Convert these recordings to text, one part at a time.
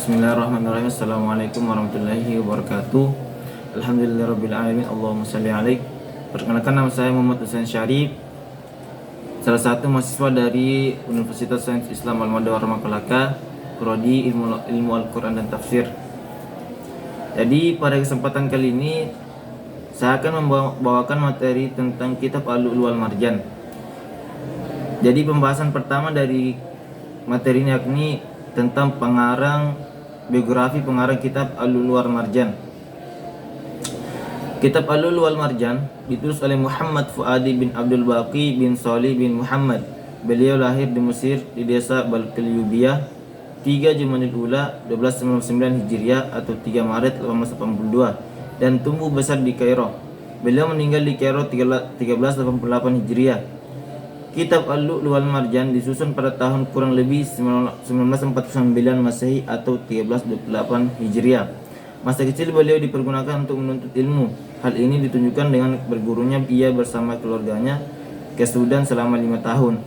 Bismillahirrahmanirrahim. Assalamualaikum warahmatullahi wabarakatuh. Alhamdulillahirrabbilalamin. Allahumma salli alaik. Perkenalkan, nama saya Muhammad Husain Syarif, salah satu mahasiswa dari Universitas Sains Islam Al-Madawar Makalaka, Prodi Ilmu Al-Quran dan Tafsir. Jadi pada kesempatan kali ini saya akan membawakan materi tentang kitab Al-Lu'lu' wal Marjan. Jadi pembahasan pertama dari materi ini yakni tentang biografi pengarang kitab Al-Lu'lu' wal Marjan. Kitab Al-Lu'lu' wal Marjan ditulis oleh Muhammad Fuadi bin Abdul Baqi bin Shalih bin Muhammad. Beliau lahir di Mesir di desa Balqiliyubiyah 3 Jumadil Ula 1299 Hijriah atau 3 Maret 1882 dan tumbuh besar di Kairo. Beliau meninggal di Kairo 1388 Hijriah. Kitab Al-Lu'lu' wal Marjan disusun pada tahun kurang lebih 1949 Masehi atau 1328 Hijriah. Masa kecil beliau dipergunakan untuk menuntut ilmu. Hal ini ditunjukkan dengan bergurunya ia bersama keluarganya ke Sudan selama 5 tahun.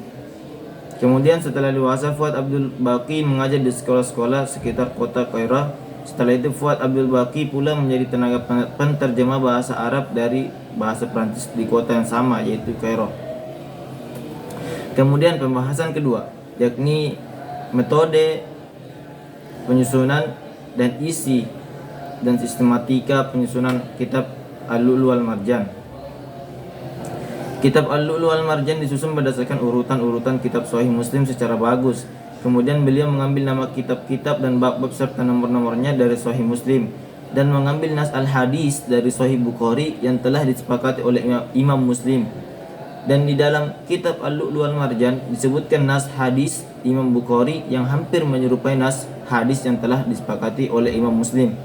Kemudian setelah dewasa, Fuad Abdul Baqi mengajar di sekolah-sekolah sekitar kota Kairo. Setelah itu Fuad Abdul Baqi pula menjadi tenaga penterjemah bahasa Arab dari bahasa Prancis di kota yang sama, yaitu Kairo. Kemudian pembahasan kedua yakni metode penyusunan dan isi dan sistematika penyusunan kitab Al-Lu'lu' wal Marjan. Kitab Al-Lu'lu' wal Marjan disusun berdasarkan urutan-urutan kitab Sahih Muslim secara bagus. Kemudian beliau mengambil nama kitab-kitab dan bab-bab serta nomor-nomornya dari Sahih Muslim dan mengambil nas al-hadis dari Sahih Bukhari yang telah disepakati oleh Imam Muslim. Dan di dalam kitab Al-Lu'lu' wal Marjan disebutkan nas hadis Imam Bukhari yang hampir menyerupai nas hadis yang telah disepakati oleh Imam Muslim.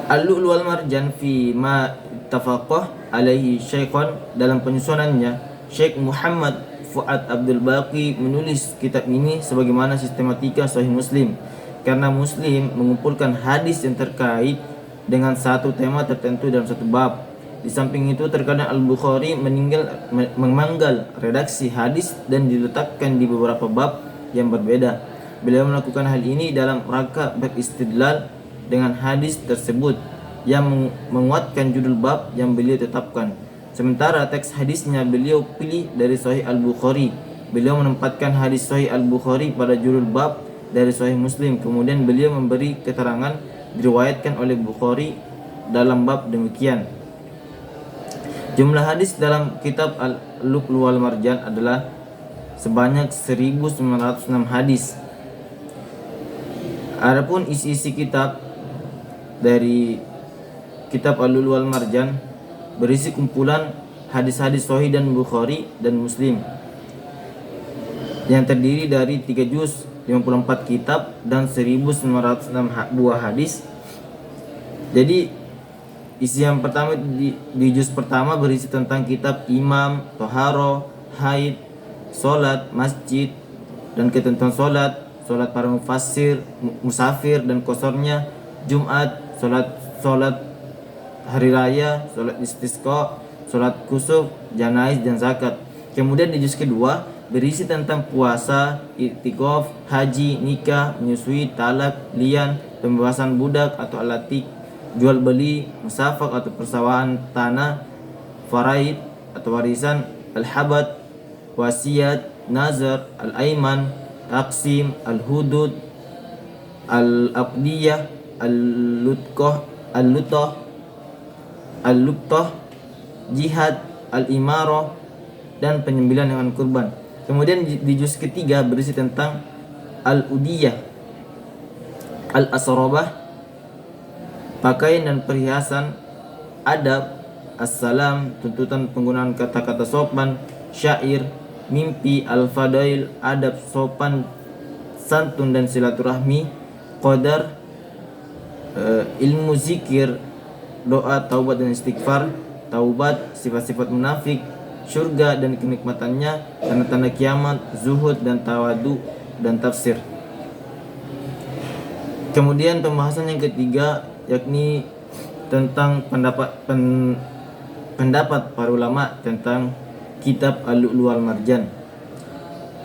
Al-Lu'lu' wal Marjan fi ma ittafaqah alaihi Syekhon, dalam penyusunannya Syekh Muhammad Fuad Abdul Baqi menulis kitab ini sebagaimana sistematika Sahih Muslim, karena Muslim mengumpulkan hadis yang terkait dengan satu tema tertentu dalam satu bab. Di samping itu terkadang Al-Bukhari memanggal redaksi hadis dan diletakkan di beberapa bab yang berbeda. Beliau melakukan hal ini dalam rangka beristidlal dengan hadis tersebut yang menguatkan judul bab yang beliau tetapkan. Sementara teks hadisnya beliau pilih dari Sahih Al-Bukhari. Beliau menempatkan hadis Sahih Al-Bukhari pada judul bab dari Sahih Muslim. Kemudian beliau memberi keterangan diriwayatkan oleh Bukhari dalam bab demikian. Jumlah hadis dalam kitab Al-Lu'lu' wal Marjan adalah sebanyak 1906 hadis. Adapun isi-isi kitab dari kitab Al-Lu'lu' wal Marjan berisi kumpulan hadis-hadis Sahih dan Bukhari dan Muslim yang terdiri dari 3 juz, 54 kitab dan 1906 buah hadis. Jadi isi yang pertama di juz pertama berisi tentang kitab imam, toharo, haid, solat, masjid, dan ketentuan solat para musafir dan kosornya, Jumat, solat hari raya, solat istisqa, solat kusuf, janaiz dan zakat. Kemudian di juz kedua berisi tentang puasa, i'tikaf, haji, nikah, menyusui, talak, lian, pembebasan budak atau alatik, jual beli, musafak atau persawahan tanah, faraid atau warisan, al-habat, wasiat, nazar, al-aiman, taksim, al-hudud, al-aqdiyah, al-lutqah, al-luqtah, jihad, al-imarah, dan penyembelihan hewan kurban. Kemudian di juz ketiga berisi tentang al-udiyah, al-asrabah, pakaian dan perhiasan, adab, assalam, tuntutan penggunaan kata-kata sopan, syair, mimpi, al-fadail, adab sopan, santun dan silaturahmi, qadar, ilmu zikir, doa, taubat dan istighfar, taubat, sifat-sifat munafik, surga dan kenikmatannya, tanda-tanda kiamat, zuhud dan tawadu, dan tafsir. Kemudian pembahasan yang ketiga yakni tentang pendapat para ulama tentang kitab Al-Lu'lu' wal Marjan.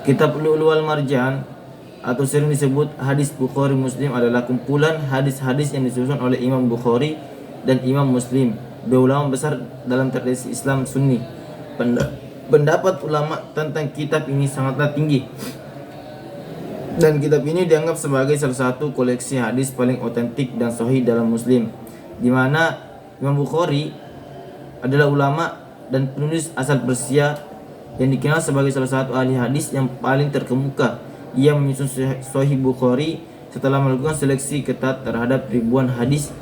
Kitab Al-Lu'lu' wal Marjan atau sering disebut hadis Bukhari Muslim adalah kumpulan hadis-hadis yang disusun oleh Imam Bukhari dan Imam Muslim, dua ulama besar dalam tradisi Islam Sunni. Pendapat ulama tentang kitab ini sangatlah tinggi, dan kitab ini dianggap sebagai salah satu koleksi hadis paling otentik dan sahih dalam Muslim, di mana Imam Bukhari adalah ulama dan penulis asal Persia yang dikenal sebagai salah satu ahli hadis yang paling terkemuka. Ia menyusun Sahih Bukhari setelah melakukan seleksi ketat terhadap ribuan hadis,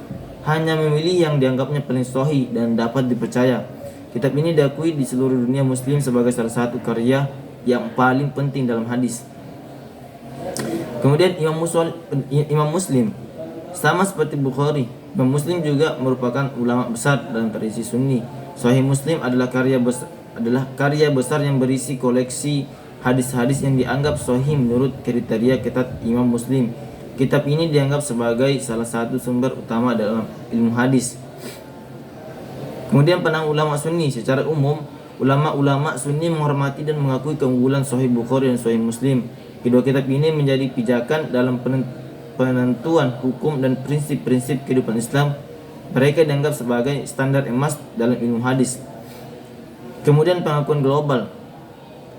hanya memilih yang dianggapnya paling sahih dan dapat dipercaya. Kitab ini diakui di seluruh dunia Muslim sebagai salah satu karya yang paling penting dalam hadis. Kemudian Imam Muslim, sama seperti Bukhari, Imam Muslim juga merupakan ulama besar dalam tradisi Sunni. Sahih Muslim adalah karya besar yang berisi koleksi hadis-hadis yang dianggap sahih menurut kriteria ketat Imam Muslim. Kitab ini dianggap sebagai salah satu sumber utama dalam ilmu hadis. Kemudian pandangan ulama Sunni, secara umum ulama-ulama Sunni menghormati dan mengakui keunggulan Sahih Bukhari dan Sahih Muslim. Kedua kitab ini menjadi pijakan dalam penentuan hukum dan prinsip-prinsip kehidupan Islam. Mereka dianggap sebagai standar emas dalam ilmu hadis. Kemudian pengakuan global,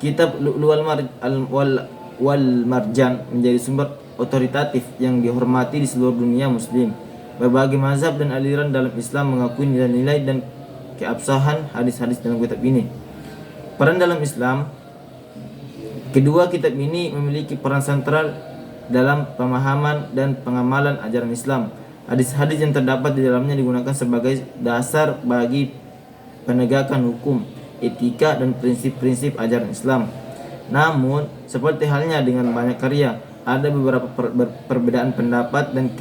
kitab Lu'lu'ul wal Marjan menjadi sumber otoritatif yang dihormati di seluruh dunia Muslim. Berbagai mazhab dan aliran dalam Islam mengakui nilai-nilai dan keabsahan hadis-hadis dalam kitab ini. Peran dalam Islam, kedua kitab ini memiliki peran sentral dalam pemahaman dan pengamalan ajaran Islam. Hadis-hadis yang terdapat di dalamnya digunakan sebagai dasar bagi penegakan hukum, etika, dan prinsip-prinsip ajaran Islam. Namun, seperti halnya dengan banyak karya, ada beberapa perbedaan pendapat dan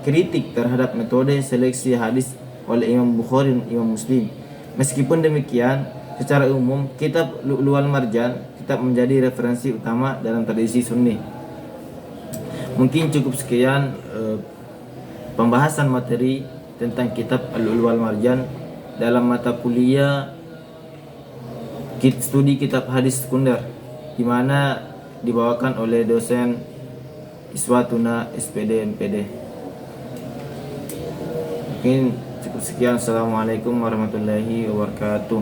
kritik terhadap metode seleksi hadis oleh Imam Bukhari dan Imam Muslim. Meskipun demikian, secara umum kitab Lu'lu'ul Marjan tetap menjadi referensi utama dalam tradisi Sunni. Mungkin cukup sekian pembahasan materi tentang kitab Lu'lu'ul Marjan dalam mata kuliah studi kitab hadis sekunder, di mana dibawakan oleh dosen Iswatuna SPD MPD. Mungkin cukup sekian. Assalamualaikum warahmatullahi wabarakatuh.